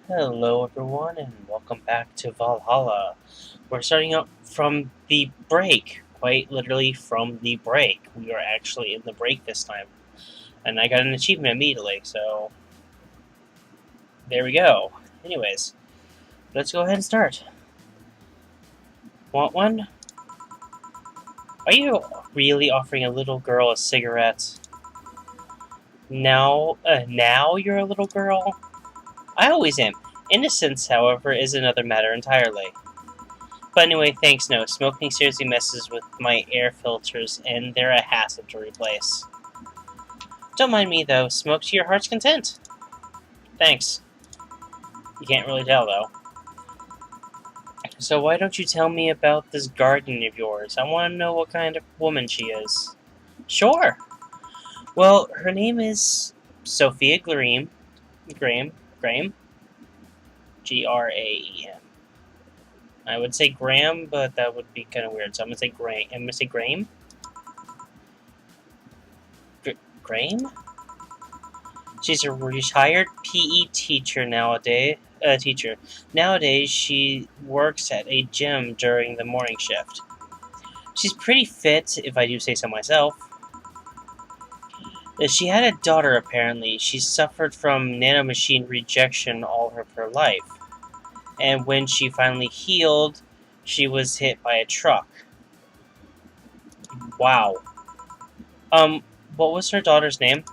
Hello, everyone, and welcome back to Valhalla. We're starting out from the break, quite literally from the break. We are actually in the break this time, and I got an achievement immediately, so there we go. Anyways, let's go ahead and start. Want one? Are you really offering a little girl a cigarette? Now you're a little girl? I always am. Innocence, however, is another matter entirely. But anyway, thanks no. Smoking seriously messes with my air filters, and they're a hassle to replace. Don't mind me, though. Smoke to your heart's content. Thanks. You can't really tell, though. So why don't you tell me about this guardian of yours? I want to know what kind of woman she is. Sure. Well, her name is Sophia Graham. Graham? Graem. I would say Graham, but that would be kind of weird, so I'm going to say Graham. I'm going to say Graham? Graham? She's a retired PE teacher nowadays. Nowadays, she works at a gym during the morning shift. She's pretty fit, if I do say so myself. She had a daughter, apparently. She suffered from nanomachine rejection all of her life. And when she finally healed, she was hit by a truck. Wow. What was her daughter's name?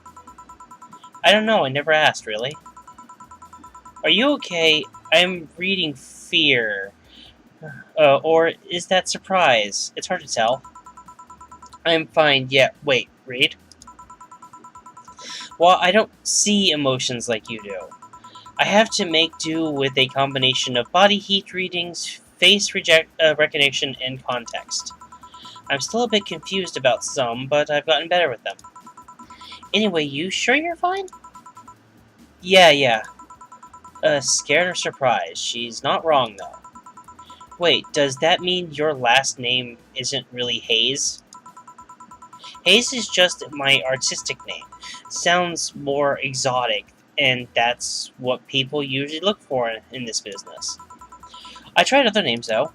I don't know, I never asked, really. Are you okay? I'm reading fear. Or is that surprise? It's hard to tell. I'm fine, yeah, wait, read? Well, I don't see emotions like you do. I have to make do with a combination of body heat readings, face recognition, and context. I'm still a bit confused about some, but I've gotten better with them. Anyway, you sure you're fine? Yeah. Scared or surprised. She's not wrong, though. Wait, does that mean your last name isn't really Hayes? Hayes is just my artistic name. Sounds more exotic, and that's what people usually look for in this business. I tried other names, though.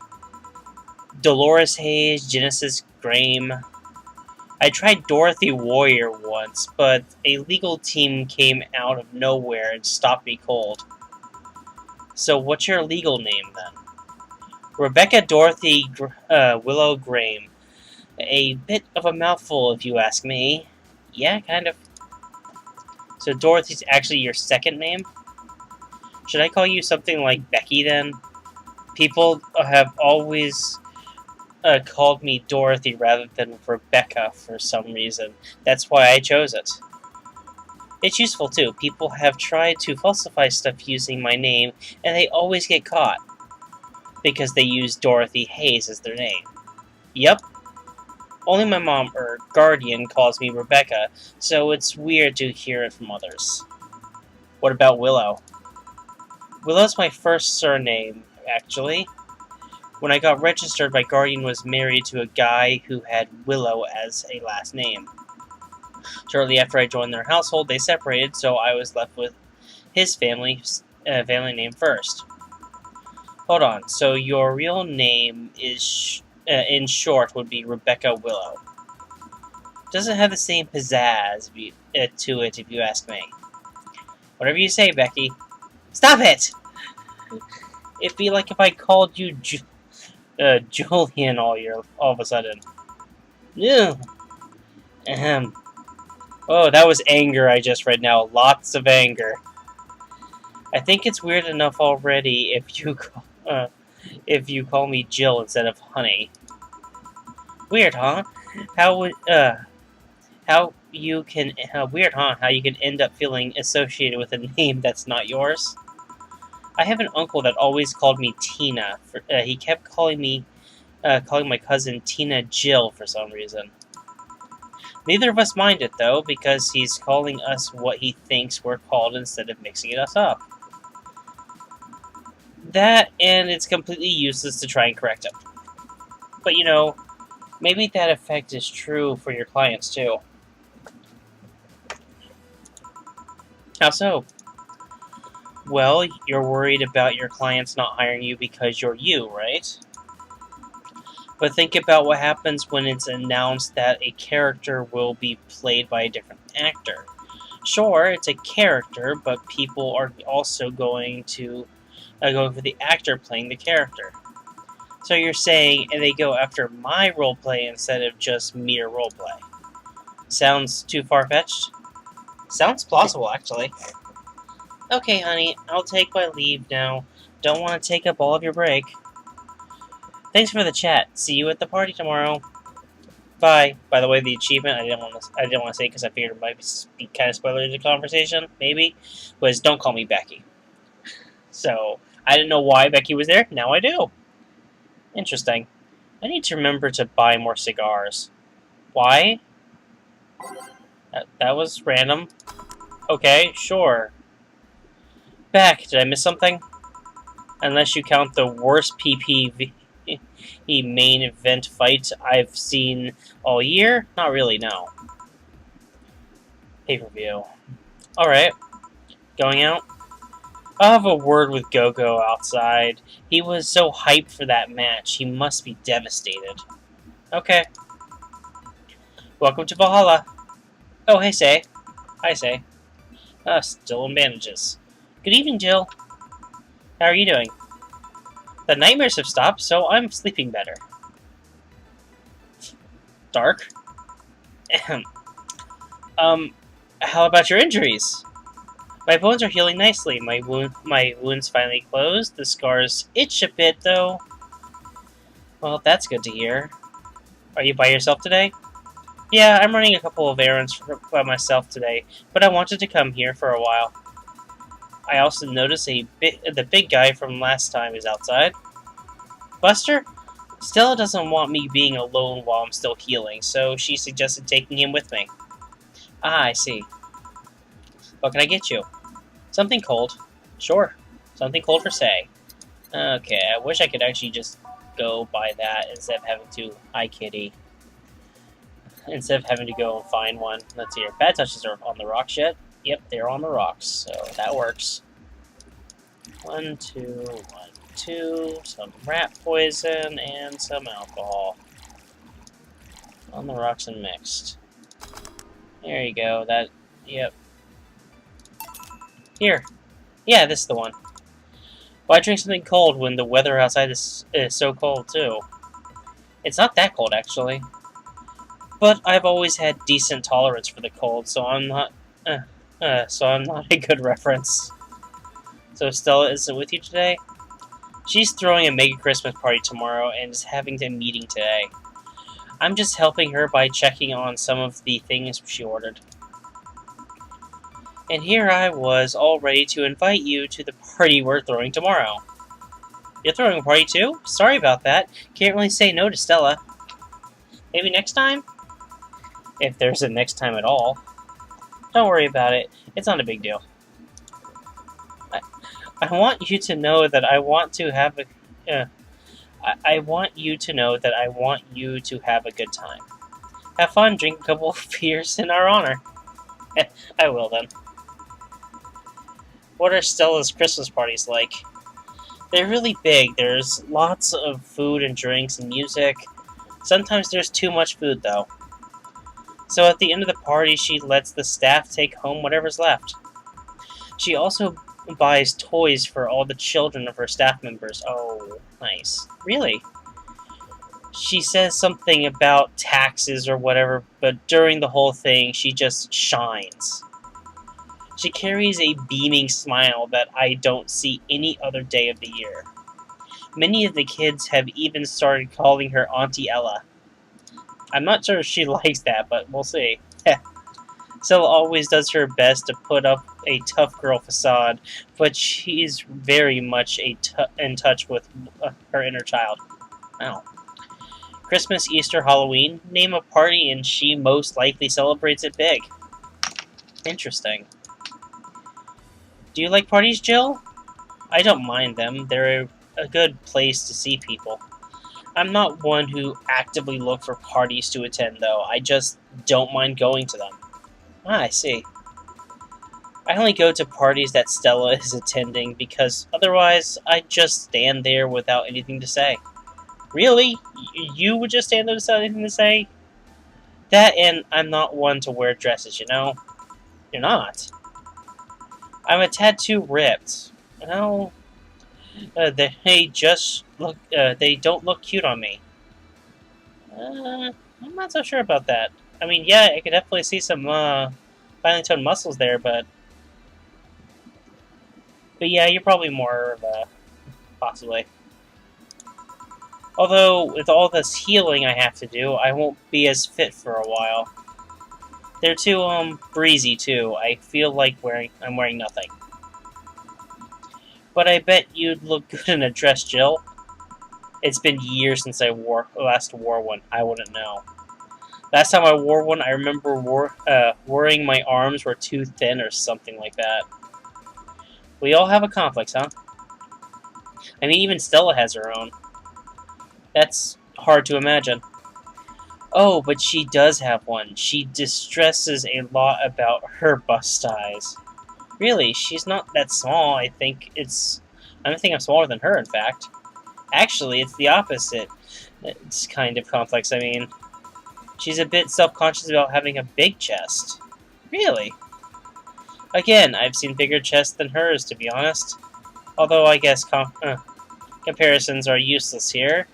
Dolores Hayes, Genesis Graham. I tried Dorothy Warrior once, but a legal team came out of nowhere and stopped me cold. So what's your legal name, then? Rebecca Dorothy Willow Graham. A bit of a mouthful, if you ask me. Yeah, kind of. So Dorothy's actually your second name? Should I call you something like Becky, then? People have always called me Dorothy rather than Rebecca for some reason. That's why I chose it. It's useful, too. People have tried to falsify stuff using my name, and they always get caught. Because they use Dorothy Hayes as their name. Yep. Only my mom, or guardian, calls me Rebecca, so it's weird to hear it from others. What about Willow? Willow's my first surname, actually. When I got registered, my guardian was married to a guy who had Willow as a last name. Shortly after I joined their household, they separated, so I was left with his family name first. Hold on, so your real name is, in short, would be Rebecca Willow. Doesn't have the same pizzazz to it, if you ask me. Whatever you say, Becky. Stop it! It'd be like if I called you Julian all of a sudden. Ew. Ahem. Oh, that was anger I just read now. Lots of anger. I think it's weird enough already if you call me Jill instead of Honey. Weird, huh? Weird, huh? How you can end up feeling associated with a name that's not yours. I have an uncle that always called me Tina. He kept calling my cousin Tina Jill for some reason. Neither of us mind it, though, because he's calling us what he thinks we're called instead of mixing us up. That, and it's completely useless to try and correct him. But maybe that effect is true for your clients, too. How so? Well, you're worried about your clients not hiring you because you're you, right? But think about what happens when it's announced that a character will be played by a different actor. Sure, it's a character, but people are also going for the actor playing the character. So you're saying they go after my roleplay instead of just mere roleplay. Sounds too far-fetched? Sounds plausible, actually. Okay, honey, I'll take my leave now. Don't want to take up all of your break. Thanks for the chat. See you at the party tomorrow. Bye. By the way, the achievement I didn't want to say because I figured it might be kind of spoiler to the conversation. Maybe was don't call me Becky. So I didn't know why Becky was there. Now I do. Interesting. I need to remember to buy more cigars. Why? That was random. Okay, sure. Back. Did I miss something? Unless you count the worst PPV main event fight I've seen all year? Not really, no. Pay-per-view. Alright. Going out? I'll have a word with Go-Go outside. He was so hyped for that match. He must be devastated. Okay. Welcome to Valhalla. Oh, hey, Say. Hi, Say. Still in bandages. Good evening, Jill. How are you doing? The nightmares have stopped, so I'm sleeping better. Dark? How about your injuries? My bones are healing nicely. My wounds finally closed. The scars itch a bit, though. Well, that's good to hear. Are you by yourself today? Yeah, I'm running a couple of errands by myself today, but I wanted to come here for a while. I also noticed the big guy from last time is outside. Buster? Stella doesn't want me being alone while I'm still healing, so she suggested taking him with me. Ah, I see. What can I get you? Something cold. Sure. Something cold for Say. Okay, I wish I could actually just go buy that instead of having to... Hi, kitty. Instead of having to go and find one. Let's see here. Bad touches are on the rocks yet? Yep, they're on the rocks, so that works. 1, 2, 1, 2. Some rat poison and some alcohol. On the rocks and mixed. There you go. That... Yep. Here. Yeah, this is the one. Why drink something cold when the weather outside is so cold, too? It's not that cold, actually. But I've always had decent tolerance for the cold, so I'm not a good reference. So Stella isn't with you today? She's throwing a mega Christmas party tomorrow and is having a meeting today. I'm just helping her by checking on some of the things she ordered. And here I was, all ready to invite you to the party we're throwing tomorrow. You're throwing a party too? Sorry about that. Can't really say no to Stella. Maybe next time? If there's a next time at all. Don't worry about it. It's not a big deal. I want you to know that I want to have a... I want you to know that I want you to have a good time. Have fun, drink a couple of beers in our honor. I will then. What are Stella's Christmas parties like? They're really big. There's lots of food and drinks and music. Sometimes there's too much food, though. So at the end of the party, she lets the staff take home whatever's left. She also buys toys for all the children of her staff members. Oh, nice. Really? She says something about taxes or whatever, but during the whole thing, she just shines. She carries a beaming smile that I don't see any other day of the year. Many of the kids have even started calling her Auntie Ella. I'm not sure if she likes that, but we'll see. Stella always does her best to put up a tough girl facade, but she's very much in touch with her inner child. Wow. Christmas, Easter, Halloween. Name a party and she most likely celebrates it big. Interesting. Do you like parties, Jill? I don't mind them. They're a good place to see people. I'm not one who actively look for parties to attend, though. I just don't mind going to them. Ah, I see. I only go to parties that Stella is attending because otherwise I'd just stand there without anything to say. Really? You would just stand there without anything to say? That and I'm not one to wear dresses, you know? You're not. I'm a tattoo ripped. Well, they just look. They don't look cute on me. I'm not so sure about that. I mean, yeah, I could definitely see some finely toned muscles there, but yeah, you're probably more of a possibly. Although with all this healing I have to do, I won't be as fit for a while. They're too breezy too. I feel like I'm wearing nothing. But I bet you'd look good in a dress, Jill. It's been years since I last wore one. I wouldn't know. Last time I wore one, I remember worrying my arms were too thin or something like that. We all have a complex, huh? I mean, even Stella has her own. That's hard to imagine. Oh, but she does have one. She distresses a lot about her bust size. Really, she's not that small. I think I'm smaller than her, in fact. Actually, it's the opposite. It's kind of complex, I mean. She's a bit self-conscious about having a big chest. Really? Again, I've seen bigger chests than hers, to be honest. Although I guess comparisons are useless here.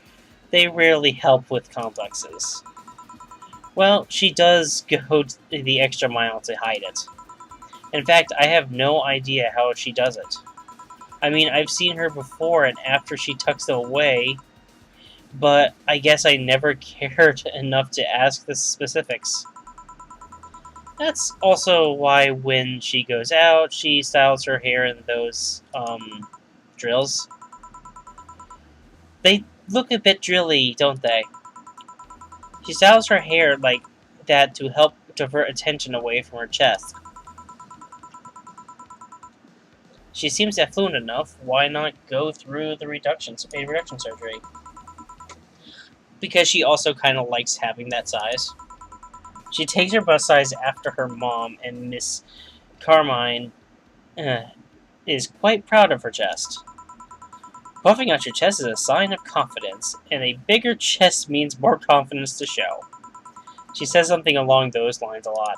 They rarely help with complexes. Well, she does go the extra mile to hide it. In fact, I have no idea how she does it. I mean, I've seen her before and after she tucks it away, but I guess I never cared enough to ask the specifics. That's also why when she goes out, she styles her hair in those, drills. They look a bit drilly, don't they? She styles her hair like that to help divert attention away from her chest. She seems affluent enough, why not go through the reduction surgery? Because she also kind of likes having that size. She takes her bust size after her mom, and Miss Carmine is quite proud of her chest. Puffing out your chest is a sign of confidence, and a bigger chest means more confidence to show. She says something along those lines a lot.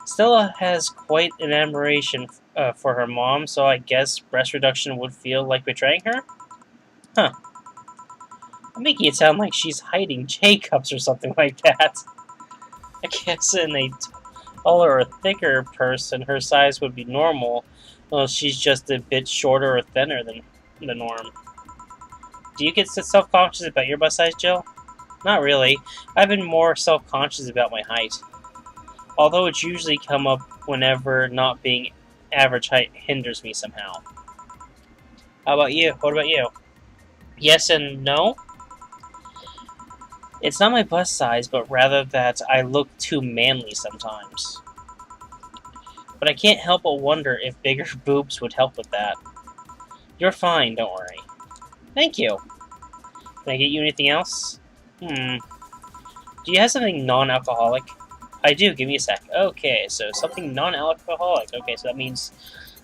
Stella has quite an admiration for her mom, so I guess breast reduction would feel like betraying her? Huh. I'm making it sound like she's hiding J-cups or something like that. I guess in a taller or thicker person, her size would be normal. Well, she's just a bit shorter or thinner than the norm. Do you get self-conscious about your bust size, Jill? Not really. I've been more self-conscious about my height. Although it's usually come up whenever not being average height hinders me somehow. How about you? What about you? Yes and no? It's not my bust size, but rather that I look too manly sometimes. But I can't help but wonder if bigger boobs would help with that. You're fine, don't worry. Thank you. Can I get you anything else? Do you have something non-alcoholic? I do, give me a sec. Okay, so something non-alcoholic. Okay, so that means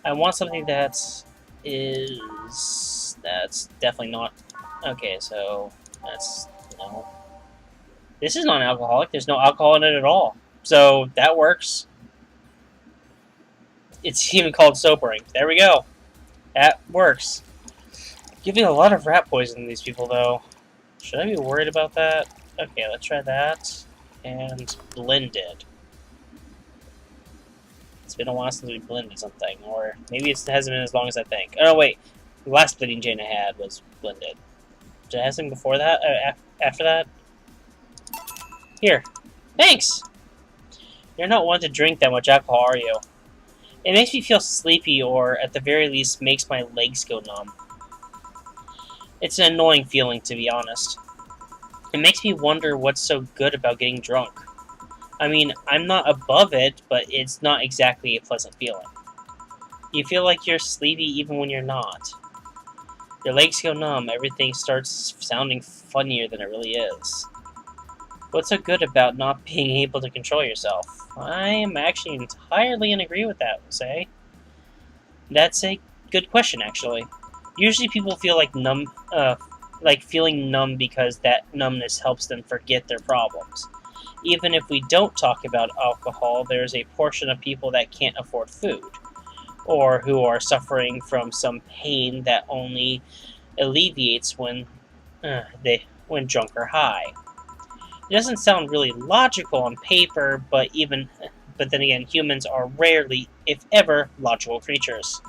I want something that's definitely not... Okay, so that's... No. This is non-alcoholic. There's no alcohol in it at all. So that works. It's even called sobering. There we go. That works. Giving a lot of rat poison to these people, though. Should I be worried about that? Okay, let's try that. And blended. It's been a while since we blended something. Or maybe it hasn't been as long as I think. Oh, no, wait. The last blending chain I had was blended. Did I have something before that? After that? Here. Thanks! You're not one to drink that much alcohol, are you? It makes me feel sleepy, or at the very least makes my legs go numb. It's an annoying feeling, to be honest. It makes me wonder what's so good about getting drunk. I mean, I'm not above it, but it's not exactly a pleasant feeling. You feel like you're sleepy even when you're not. Your legs go numb, everything starts sounding funnier than it really is. What's so good about not being able to control yourself? I am actually entirely in agreement with that, say. That's a good question, actually. Usually people feel like feeling numb because that numbness helps them forget their problems. Even if we don't talk about alcohol, there's a portion of people that can't afford food, or who are suffering from some pain that only alleviates when drunk or high. It doesn't sound really logical on paper, but then again, humans are rarely, if ever, logical creatures.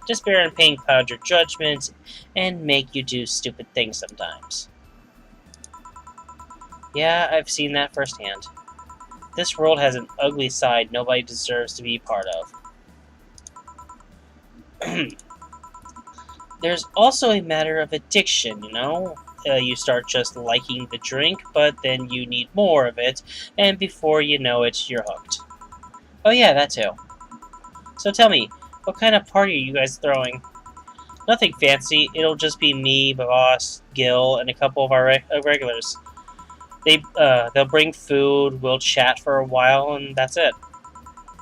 Despair and pain cloud your judgment and make you do stupid things sometimes. Yeah, I've seen that firsthand. This world has an ugly side nobody deserves to be part of. There's also a matter of addiction, you know? You start just liking the drink, but then you need more of it, and before you know it, you're hooked. Oh yeah, that too. So tell me, what kind of party are you guys throwing? Nothing fancy, it'll just be me, my boss, Gil, and a couple of our regulars. They'll bring food, we'll chat for a while, and that's it.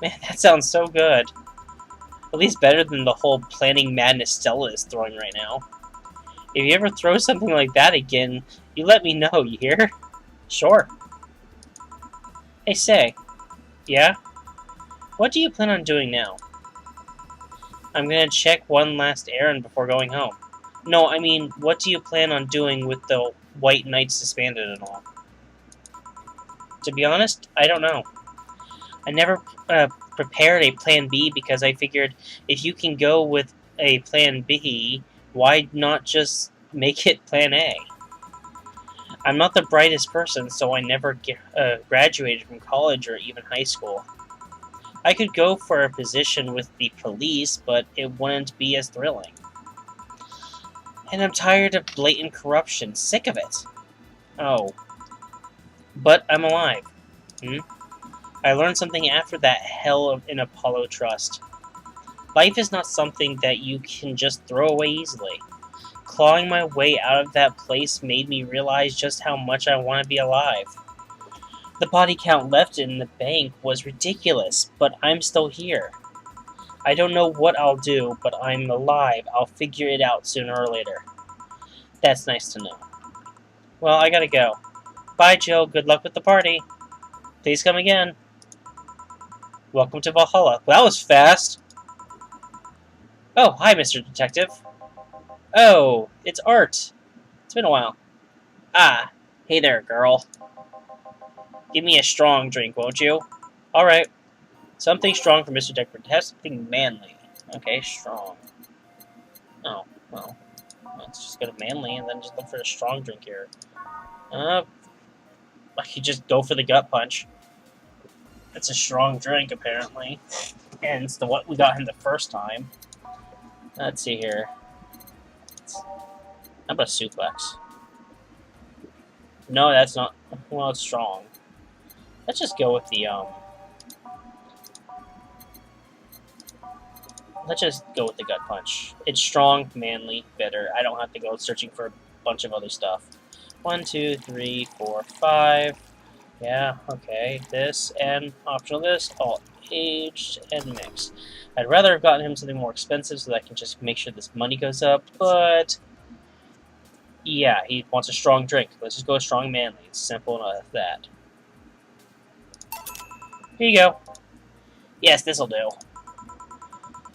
Man, that sounds so good. At least better than the whole planning madness Stella is throwing right now. If you ever throw something like that again, you let me know, you hear? Sure. Hey, say. Yeah? What do you plan on doing now? I'm gonna check one last errand before going home. No, I mean, what do you plan on doing with the White Knights disbanded and all? To be honest, I don't know. I never prepared a plan B because I figured if you can go with a plan B, why not just make it plan A? I'm not the brightest person, so I never graduated from college or even high school. I could go for a position with the police, but it wouldn't be as thrilling. And I'm tired of blatant corruption. Sick of it. Oh. But I'm alive. I learned something after that hell in Apollo Trust. Life is not something that you can just throw away easily. Clawing my way out of that place made me realize just how much I want to be alive. The body count left in the bank was ridiculous, but I'm still here. I don't know what I'll do, but I'm alive. I'll figure it out sooner or later. That's nice to know. Well, I gotta go. Bye, Jill. Good luck with the party. Please come again. Welcome to Valhalla. Well, that was fast. Oh, hi, Mr. Detective. Oh, it's Art. It's been a while. Ah, hey there, girl. Give me a strong drink, won't you? Alright. Something strong for Mr. Detective. Have something manly. Okay, strong. Oh, well. Let's just go to manly and then just look for a strong drink here. I could just go for the gut punch. It's a strong drink, apparently. And it's what we got him the first time. Let's see here. How about a suplex? No, that's not... Well, it's strong. Let's just go with the, Let's just go with the gut punch. It's strong, manly, bitter. I don't have to go searching for a bunch of other stuff. 1, 2, 3, 4, 5. Yeah, okay. This and optional this, all aged and mixed. I'd rather have gotten him something more expensive so that I can just make sure this money goes up, but yeah, he wants a strong drink. Let's just go strong manly. It's simple enough as that. Here you go. Yes, this'll do.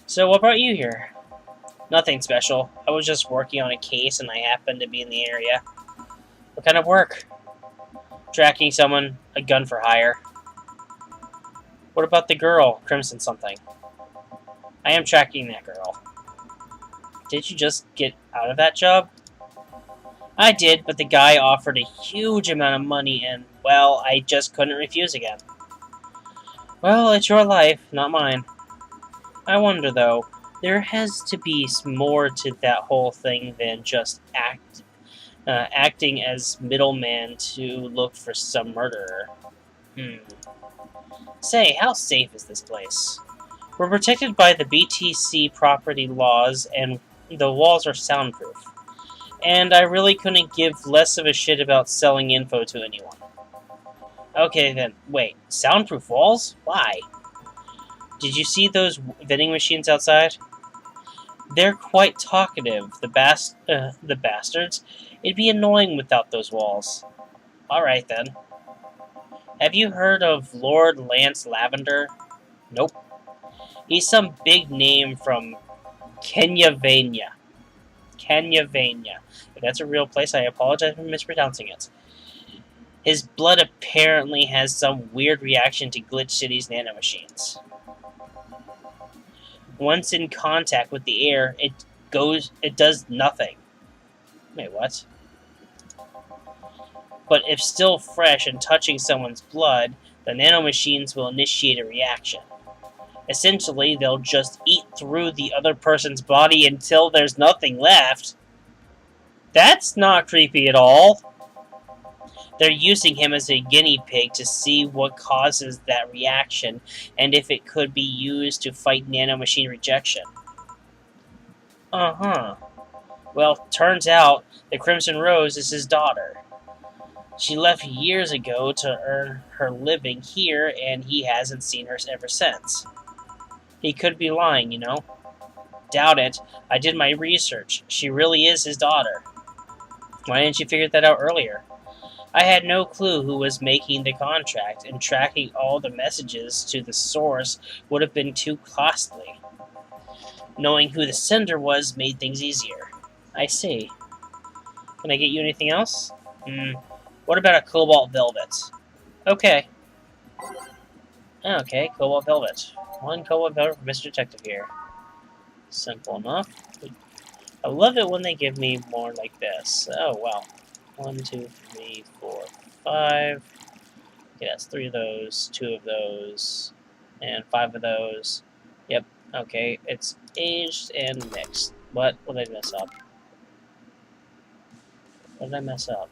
So what brought you here? Nothing special. I was just working on a case and I happened to be in the area. What kind of work? Tracking someone, a gun for hire. What about the girl, Crimson something? I am tracking that girl. Did you just get out of that job? I did, but the guy offered a huge amount of money and, well, I just couldn't refuse again. Well, it's your life, not mine. I wonder, though, there has to be more to that whole thing than just acting as middleman to look for some murderer. Say, how safe is this place? We're protected by the BTC property laws, and the walls are soundproof. And I really couldn't give less of a shit about selling info to anyone. Okay then, wait, soundproof walls? Why? Did you see those vending machines outside? They're quite talkative, the bastards. It'd be annoying without those walls. Alright then. Have you heard of Lord Lance Lavender? Nope. He's some big name from Kenyavania. Kenyavania. If that's a real place, I apologize for mispronouncing it. His blood apparently has some weird reaction to Glitch City's nanomachines. Once in contact with the air, it does nothing. Wait, what? But if still fresh and touching someone's blood, the nanomachines will initiate a reaction. Essentially, they'll just eat through the other person's body until there's nothing left. That's not creepy at all. They're using him as a guinea pig to see what causes that reaction and if it could be used to fight nanomachine rejection. Uh-huh. Well, turns out the Crimson Rose is his daughter. She left years ago to earn her living here, and he hasn't seen her ever since. He could be lying, you know. Doubt it. I did my research. She really is his daughter. Why didn't you figure that out earlier? I had no clue who was making the contract, and tracking all the messages to the source would have been too costly. Knowing who the sender was made things easier. I see. Can I get you anything else? What about a cobalt velvet? Okay. Okay, cobalt velvet. One cobalt velvet for Mr. Detective here. Simple enough. I love it when they give me more like this. Oh, well. 1, 2, 3, 4, 5. Okay, that's 3 of those, 2 of those, and 5 of those. Yep, okay, it's aged and mixed. What did I mess up? What did I mess up?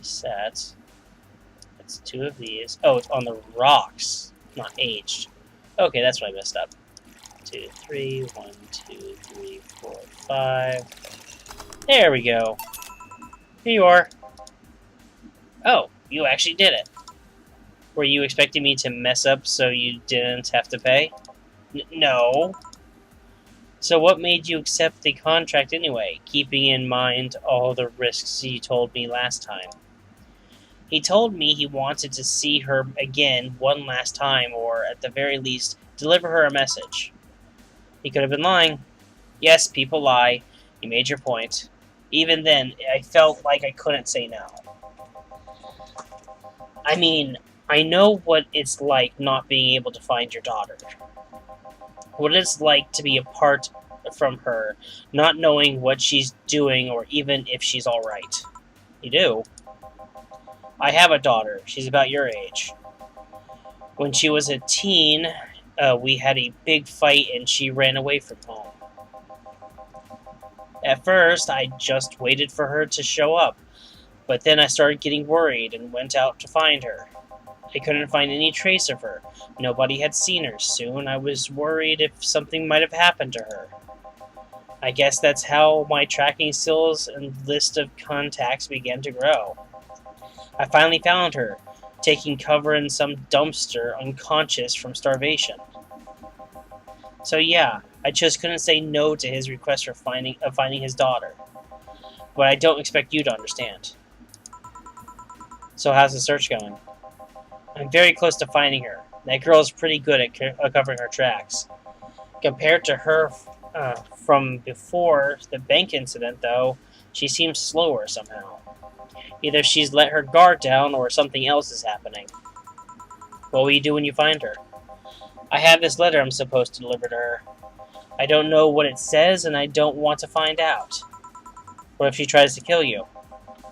Sets. It's 2 of these. Oh, it's on the rocks, not aged. Okay, that's what I messed up. 2, 3, 1, 2, 3, 4, 5. There we go. Here you are. Oh, you actually did it. Were you expecting me to mess up so you didn't have to pay? No. So what made you accept the contract anyway, keeping in mind all the risks you told me last time? He told me he wanted to see her again one last time, or at the very least, deliver her a message. He could have been lying. Yes, people lie. You made your point. Even then, I felt like I couldn't say no. I mean, I know what it's like not being able to find your daughter. What it's like to be apart from her, not knowing what she's doing or even if she's alright. You do? I have a daughter. She's about your age. When she was a teen, we had a big fight and she ran away from home. At first, I just waited for her to show up, but then I started getting worried and went out to find her. I couldn't find any trace of her. Nobody had seen her. Soon I was worried if something might have happened to her. I guess that's how my tracking skills and list of contacts began to grow. I finally found her, taking cover in some dumpster, unconscious from starvation. So yeah, I just couldn't say no to his request for finding his daughter. But I don't expect you to understand. So how's the search going? I'm very close to finding her. That girl is pretty good at covering her tracks. Compared to her from before the bank incident, though, she seems slower somehow. Either she's let her guard down or something else is happening. What will you do when you find her? I have this letter I'm supposed to deliver to her. I don't know what it says, and I don't want to find out. What if she tries to kill you?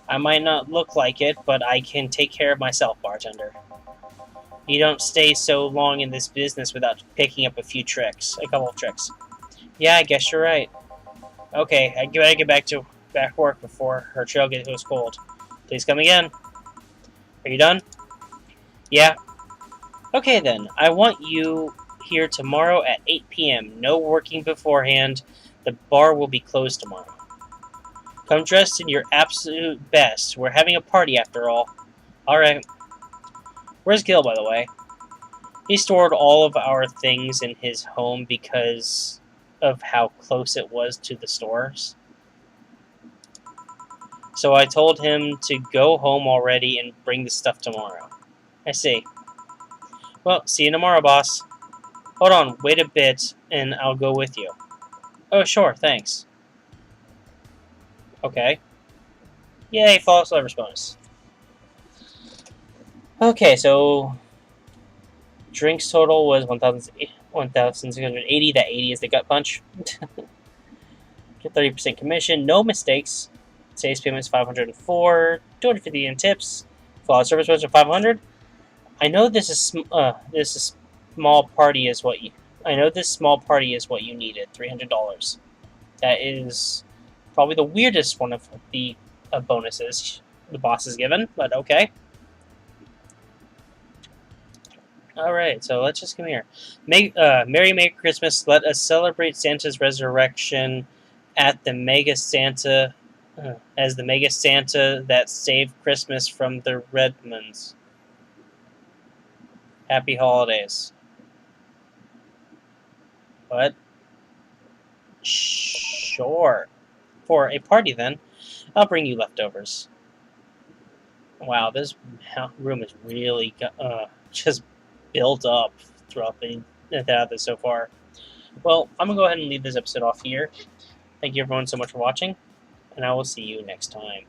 I might not look like it, but I can take care of myself, bartender. You don't stay so long in this business without picking up a couple of tricks. Yeah, I guess you're right. Okay, I gotta get back to work before her trail goes cold. Please come again. Are you done? Yeah. Okay then, I want you here tomorrow at 8 p.m. No working beforehand. The bar will be closed tomorrow. Come dressed in your absolute best. We're having a party after all. Alright. Where's Gil, by the way? He stored all of our things in his home because of how close it was to the stores. So I told him to go home already and bring the stuff tomorrow. I see. Well, see you tomorrow, boss. Hold on, wait a bit, and I'll go with you. Oh, sure, thanks. Okay. Yay, false leverage bonus. Okay, so drinks total was 1,680. That 80 is the gut punch. 30% commission, no mistakes. Today's payment is 504. 250 in tips. Flawless service budget 500. I know this small party is what you. I know this small party is what you needed. $300. That is probably the weirdest one of the bonuses the boss is given, but okay. Alright, so let's just come here. Merry Christmas. Let us celebrate Santa's resurrection at the Mega Santa, as the Mega Santa that saved Christmas from the Redmonds. Happy holidays. What? Sure. For a party, then. I'll bring you leftovers. Wow, this room is really just built up throughout this so far. Well, I'm going to go ahead and leave this episode off here. Thank you everyone so much for watching, and I will see you next time.